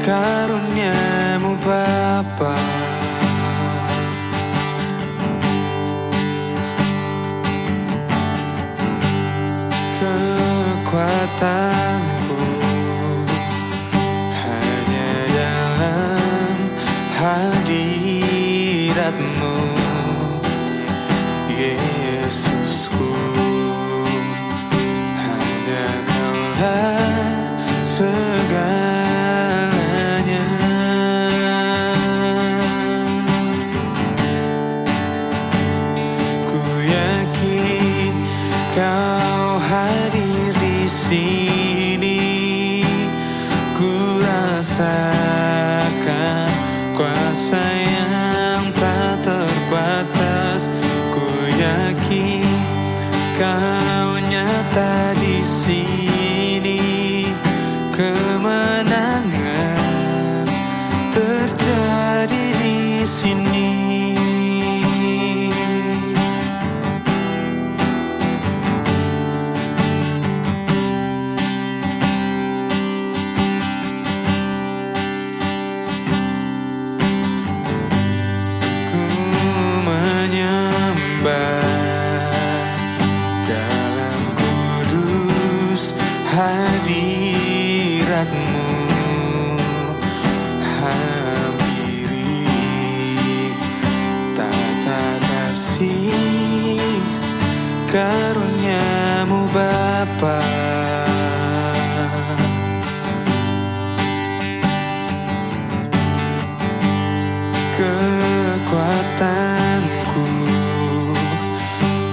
karuniamu Bapa. Kekuatanku hanya dalam hadirat-Mu, Yesusku. Hanya Kaulah segalanya. Ku yakin Kau hadir di sini. Ku rasakan kuasa yang tak terbatas. Ku yakin Kau nyata di sini. Kemenangan terjadi di sini. Ku menyembah dalam kudus hadirat-Mu. Hampiri tata kasih karuniamu Bapa. Kekuatanku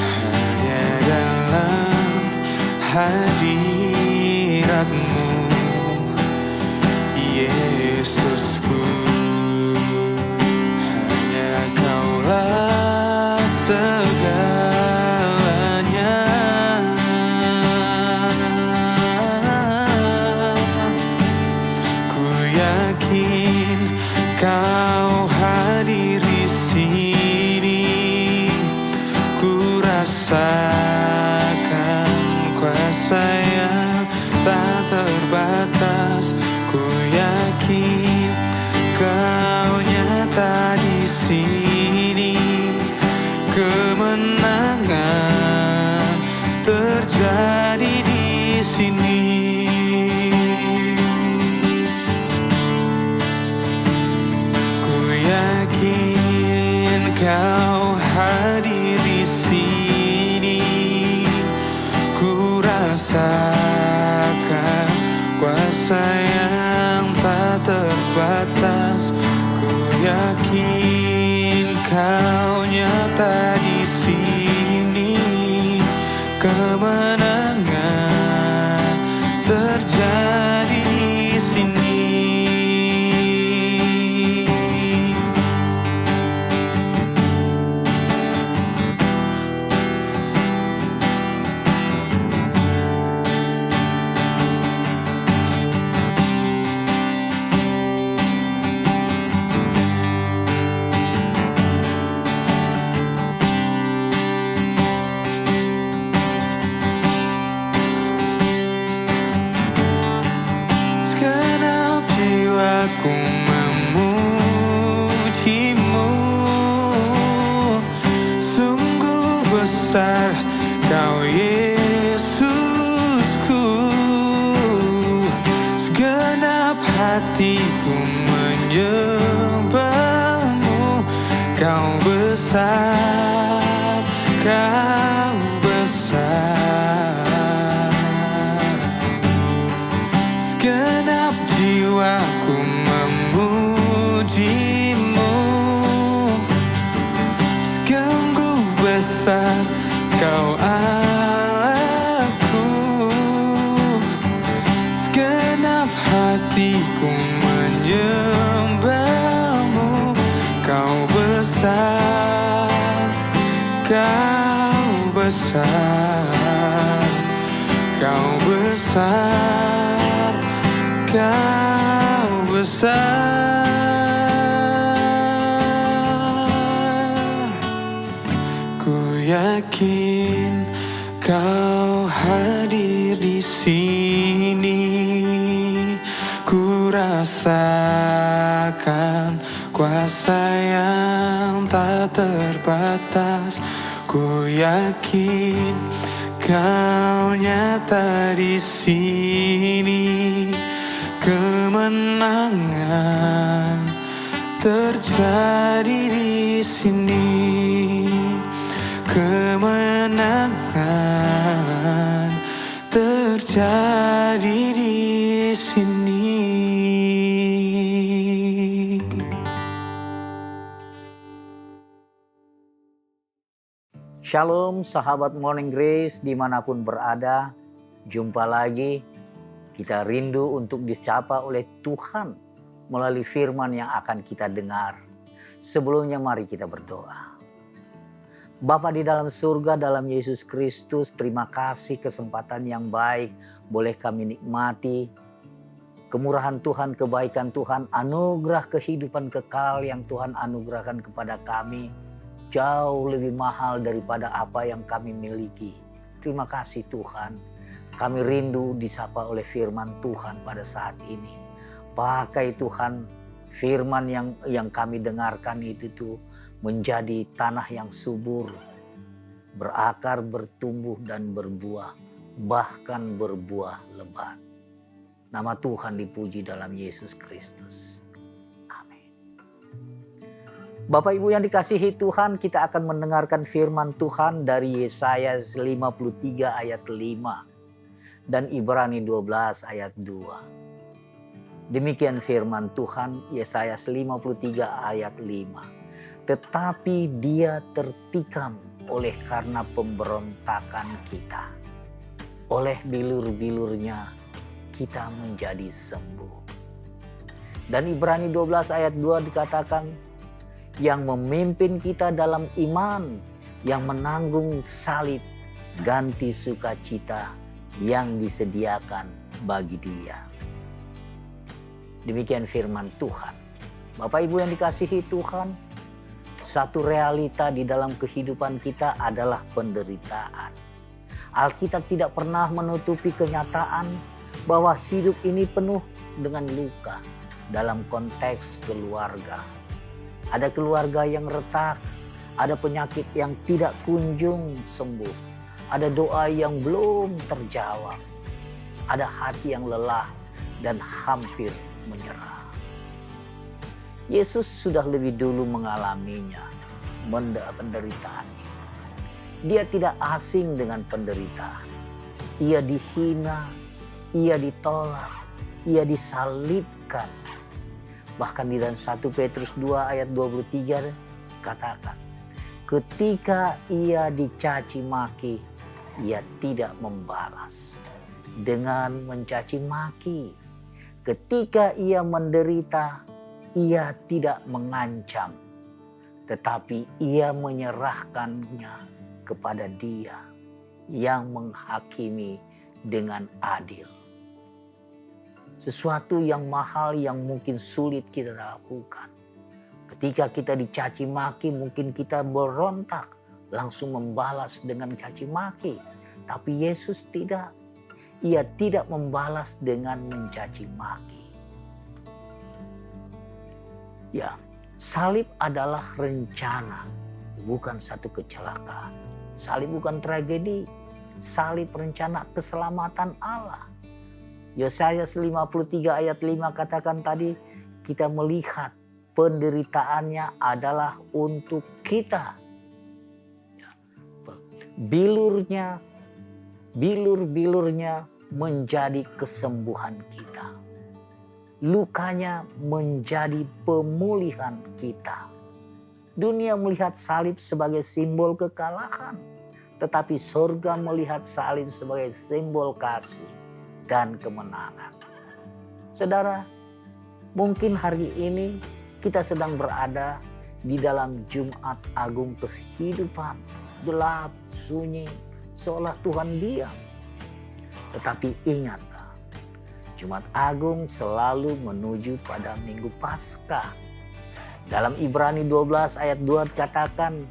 hanya dalam hadirat-Mu, Yesusku. Hanya Kaulah segalanya. Ku yakin Kau hadir di sini. Ku rasakan kuasa yang tak terbatas. Ku yakin Kau nyata di sini. Kemenangan terjadi di sini. Ku yakin Kau hadir di sini. Ku rasakan kuasa yang tak terbatas. Ku yakin Kau nyata di sini. Kemenangan terjadi di sini. Segenap jiwaku memuji-Mu. Sungguh besar Kau Yesusku. Segenap hatiku menyembah-Mu. Kau besar, Kau besar. Segenap jiwaku memuji-Mu. Sungguh besar Kau Allahku. Segenap hatiku menyembah-Mu. Kau besar, Kau besar. Kau besar, Kau besar. Ku yakin Kau hadir di sini. Ku rasakan kuasa yang tak terbatas. Ku yakin Kau nyata di sini. Kemenangan terjadi di sini. Kemenangan terjadi di sini. Shalom sahabat Morning Grace dimanapun berada. Jumpa lagi. Kita rindu untuk disapa oleh Tuhan melalui firman yang akan kita dengar. Sebelumnya mari kita berdoa. Bapa di dalam surga, dalam Yesus Kristus, terima kasih kesempatan yang baik boleh kami nikmati. Kemurahan Tuhan, kebaikan Tuhan, anugerah kehidupan kekal yang Tuhan anugerahkan kepada kami. Jauh lebih mahal daripada apa yang kami miliki. Terima kasih Tuhan. Kami rindu disapa oleh firman Tuhan pada saat ini. Pakai Tuhan firman yang kami dengarkan itu tuh menjadi tanah yang subur. Berakar, bertumbuh dan berbuah. Bahkan berbuah lebat. Nama Tuhan dipuji dalam Yesus Kristus. Bapak Ibu yang dikasihi Tuhan, kita akan mendengarkan firman Tuhan dari Yesaya 53 ayat 5 dan Ibrani 12 ayat 2. Demikian firman Tuhan, Yesaya 53 ayat 5. Tetapi dia tertikam oleh karena pemberontakan kita. Oleh bilur-bilurnya kita menjadi sembuh. Dan Ibrani 12 ayat 2 dikatakan, yang memimpin kita dalam iman, yang menanggung salib, ganti sukacita yang disediakan bagi Dia. Demikian firman Tuhan. Bapak Ibu yang dikasihi Tuhan, satu realita di dalam kehidupan kita adalah penderitaan. Alkitab tidak pernah menutupi kenyataan bahwa hidup ini penuh dengan luka dalam konteks keluarga. Ada keluarga yang retak, ada penyakit yang tidak kunjung sembuh, ada doa yang belum terjawab, ada hati yang lelah dan hampir menyerah. Yesus sudah lebih dulu mengalaminya, penderitaan itu. Dia tidak asing dengan penderitaan. Ia dihina, ia ditolak, ia disalibkan. Bahkan di dalam 1 Petrus 2 ayat 23 katakan, ketika ia dicaci maki, ia tidak membalas dengan mencaci maki. Ketika ia menderita, ia tidak mengancam, tetapi ia menyerahkannya kepada Dia yang menghakimi dengan adil. Sesuatu yang mahal yang mungkin sulit kita lakukan. Ketika kita dicaci maki, mungkin kita berontak, langsung membalas dengan caci maki. Tapi Yesus tidak. Ia tidak membalas dengan mencaci maki. Ya, salib adalah rencana, bukan satu kecelakaan. Salib bukan tragedi, salib rencana keselamatan Allah. Yesaya 53 ayat 5 katakan tadi, kita melihat penderitaannya adalah untuk kita. Bilur-bilurnya menjadi kesembuhan kita. Lukanya menjadi pemulihan kita. Dunia melihat salib sebagai simbol kekalahan, tetapi surga melihat salib sebagai simbol kasih dan kemenangan. Saudara, mungkin hari ini kita sedang berada di dalam Jumat Agung kehidupan, gelap, sunyi, seolah Tuhan diam. Tetapi ingatlah, Jumat Agung selalu menuju pada Minggu Paskah. Dalam Ibrani 12 ayat 2 dikatakan,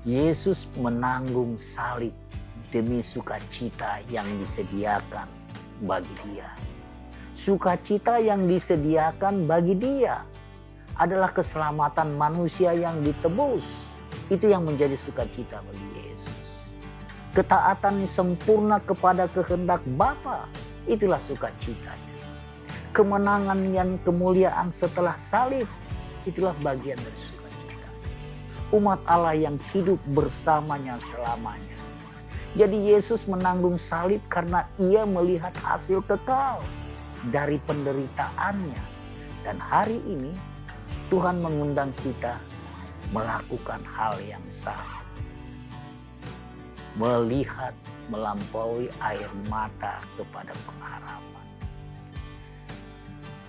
Yesus menanggung salib demi sukacita yang disediakan bagi Dia. Sukacita yang disediakan bagi dia adalah keselamatan manusia yang ditebus. Itu yang menjadi sukacita bagi Yesus. Ketaatan sempurna kepada kehendak Bapa, itulah sukacitanya. Kemenangan yang kemuliaan setelah salib, itulah bagian dari sukacita. Umat Allah yang hidup bersamanya selamanya. Jadi Yesus menanggung salib karena ia melihat hasil kekal dari penderitaannya. Dan hari ini Tuhan mengundang kita melakukan hal yang sama. Melihat melampaui air mata kepada pengharapan.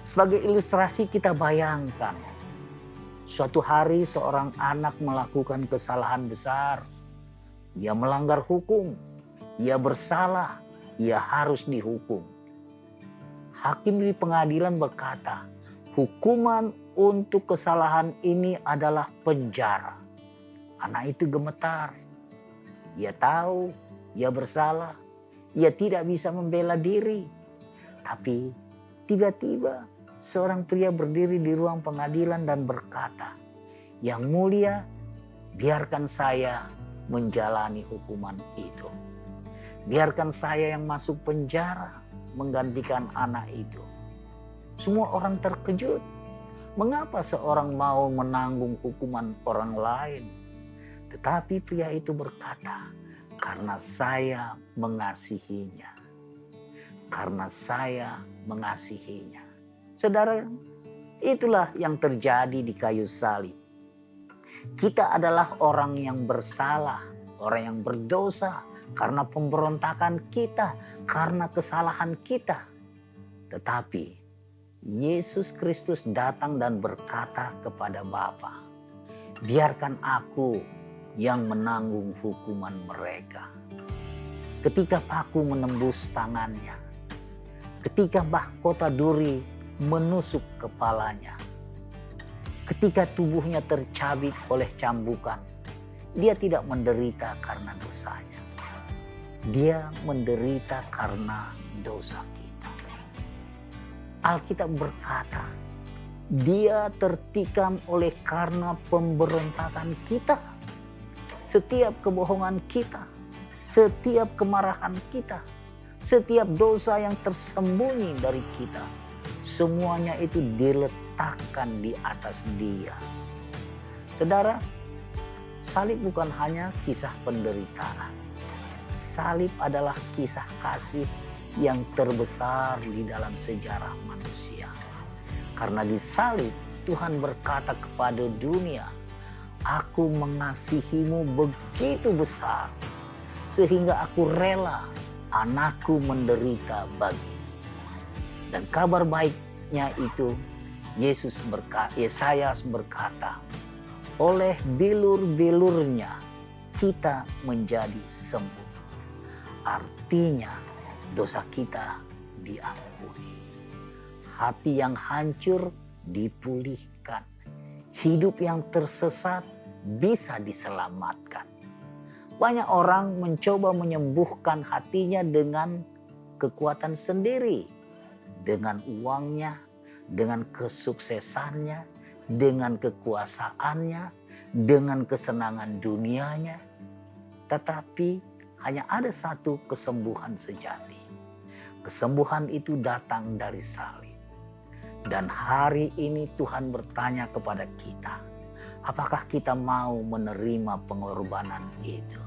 Sebagai ilustrasi kita bayangkan, suatu hari seorang anak melakukan kesalahan besar. Ia melanggar hukum, ia bersalah, ia harus dihukum. Hakim di pengadilan berkata, hukuman untuk kesalahan ini adalah penjara. Anak itu gemetar. Ia tahu, ia bersalah, ia tidak bisa membela diri. Tapi tiba-tiba seorang pria berdiri di ruang pengadilan dan berkata, "Yang mulia, biarkan saya menjalani hukuman itu. Biarkan saya yang masuk penjara menggantikan anak itu." Semua orang terkejut. Mengapa seorang mau menanggung hukuman orang lain? Tetapi pria itu berkata, "Karena saya mengasihinya. Karena saya mengasihinya." Saudara, itulah yang terjadi di kayu salib. Kita adalah orang yang bersalah, orang yang berdosa karena pemberontakan kita, karena kesalahan kita. Tetapi Yesus Kristus datang dan berkata kepada Bapa, "Biarkan aku yang menanggung hukuman mereka." Ketika paku menembus tangannya, ketika mahkota duri menusuk kepalanya, ketika tubuhnya tercabik oleh cambukan, dia tidak menderita karena dosanya. Dia menderita karena dosa kita. Alkitab berkata, dia tertikam oleh karena pemberontakan kita. Setiap kebohongan kita, setiap kemarahan kita, setiap dosa yang tersembunyi dari kita, semuanya itu diletakkan di atas dia. Saudara, salib bukan hanya kisah penderitaan. Salib adalah kisah kasih yang terbesar di dalam sejarah manusia. Karena di salib Tuhan berkata kepada dunia, "Aku mengasihimu begitu besar sehingga aku rela anakku menderita bagimu." Dan kabar baiknya itu, Yesaya berkata, "Oleh bilur-bilurnya kita menjadi sembuh." Artinya dosa kita diampuni. Hati yang hancur dipulihkan. Hidup yang tersesat bisa diselamatkan. Banyak orang mencoba menyembuhkan hatinya dengan kekuatan sendiri. Dengan uangnya, dengan kesuksesannya, dengan kekuasaannya, dengan kesenangan dunianya. Tetapi hanya ada satu kesembuhan sejati. Kesembuhan itu datang dari salib. Dan hari ini Tuhan bertanya kepada kita, apakah kita mau menerima pengorbanan itu?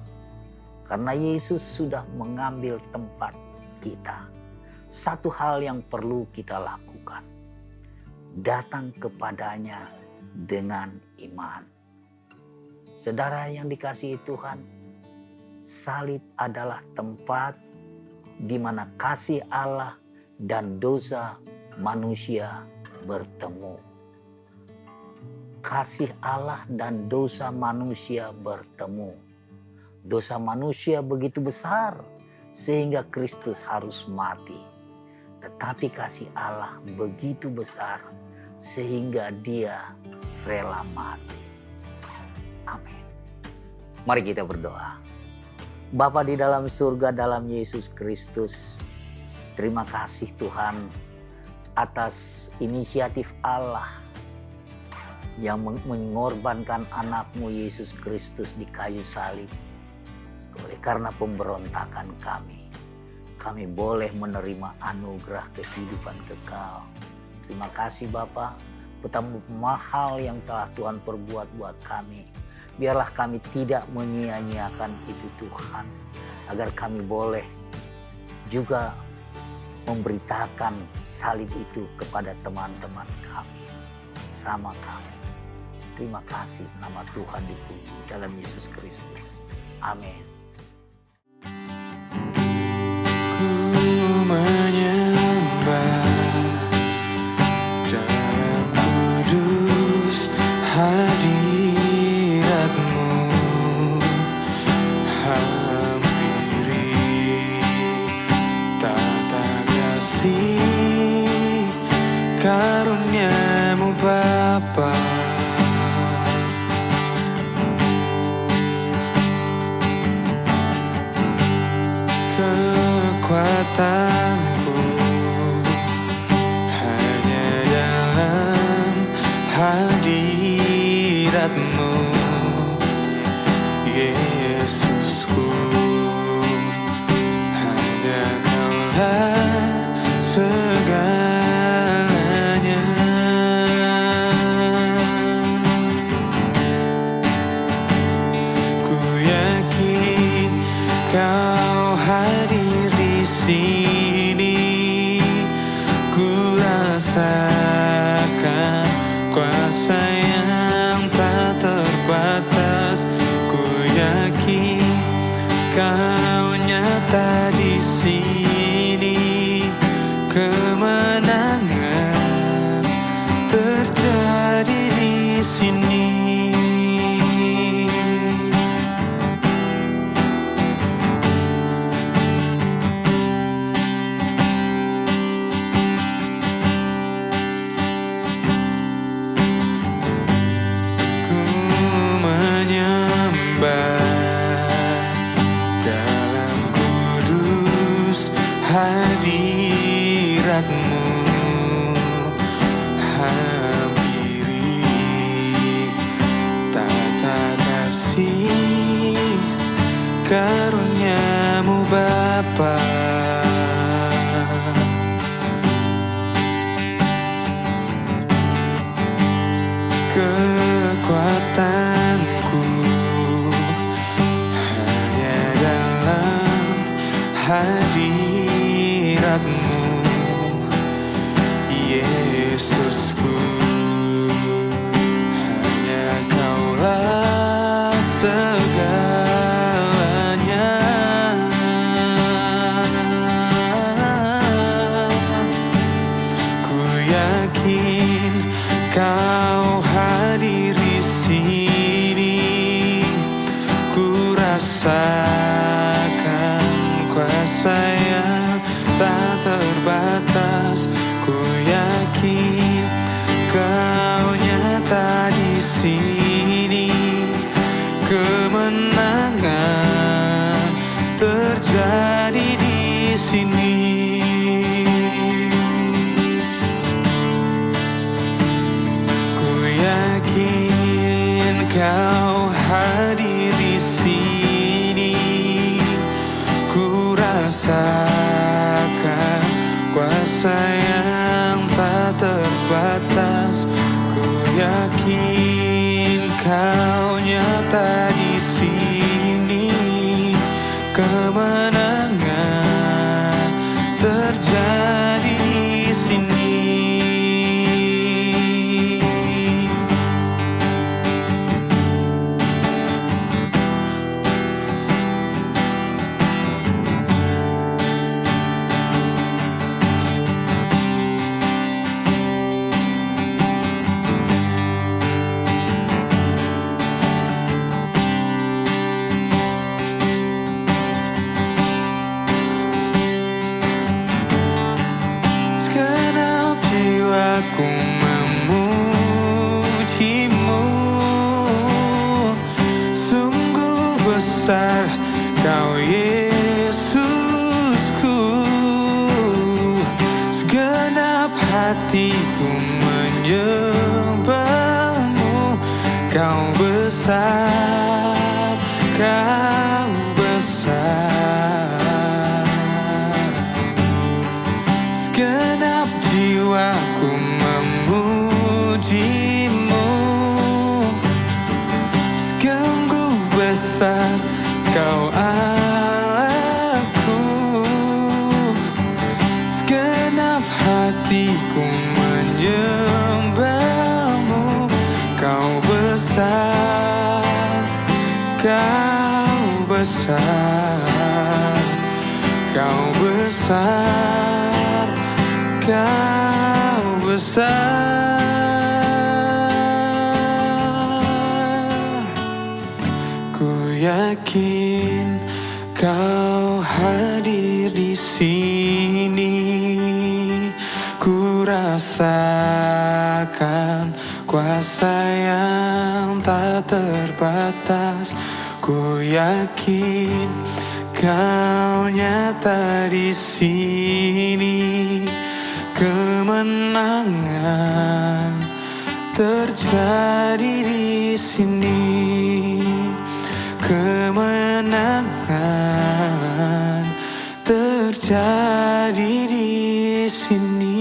Karena Yesus sudah mengambil tempat kita. Satu hal yang perlu kita lakukan, datang kepadanya dengan iman. Saudara yang dikasihi Tuhan, salib adalah tempat di mana kasih Allah dan dosa manusia bertemu. Kasih Allah dan dosa manusia bertemu. Dosa manusia begitu besar sehingga Kristus harus mati. Tetapi kasih Allah begitu besar sehingga dia rela mati. Amin. Mari kita berdoa. Bapa di dalam surga, dalam Yesus Kristus, terima kasih Tuhan atas inisiatif Allah yang mengorbankan anakmu Yesus Kristus di kayu salib. Oleh karena pemberontakan kami boleh menerima anugerah kehidupan kekal. Terima kasih Bapa, betapa mahal yang telah Tuhan perbuat buat kami. Biarlah kami tidak menyia-nyiakan itu Tuhan, agar kami boleh juga memberitakan salib itu kepada teman-teman kami, sama kami. Terima kasih, nama Tuhan dipuji dalam Yesus Kristus. Amin. Ku menyembah dalam kudus hadirat-Mu, hampiri tata kasih karunia-Mu Bapa. Kekuatanku hanya dalam hadirat-Mu, Yesusku. Hanya Kaulah segalanya. Ku yakin Kau hadir di sini, ku rasakan kuasa yang tak terbatas. Ku yakin Kau nyata di sini, kemenangan terjadi di sini. Dalam kudus hadirat-Mu, hampiri tata kasih karunia-Mu Bapa. Kekuatanku hanya dalam hadirat-Mu, Yesusku. Hanya Kaulah segalanya. Ku yakin Kau hadir di sini, ku rasakan kuasa yang tak terbatas. Ku yakin Kau nyata di sini, kemenangan terjadi di sini. Kau hadir di sini, ku rasakan kuasa yang tak terbatas. Ku yakin Kau nyata di sini, kemenangan terjadi di sini. Aku memuji-Mu, sungguh besar Kau Yesusku. Segenap hati besar, kau besar. Segenap jiwaku memujimu, sungguh besar kau Allahku. Segenap hatiku menyembahmu, kau besar, kau besar, kau besar, kau besar. Ku yakin kau hadir di sini, ku rasakan kuasa yang tak terbatas. Ku yakin kau nyata di sini, kemenangan terjadi di sini, kemenangan terjadi di sini.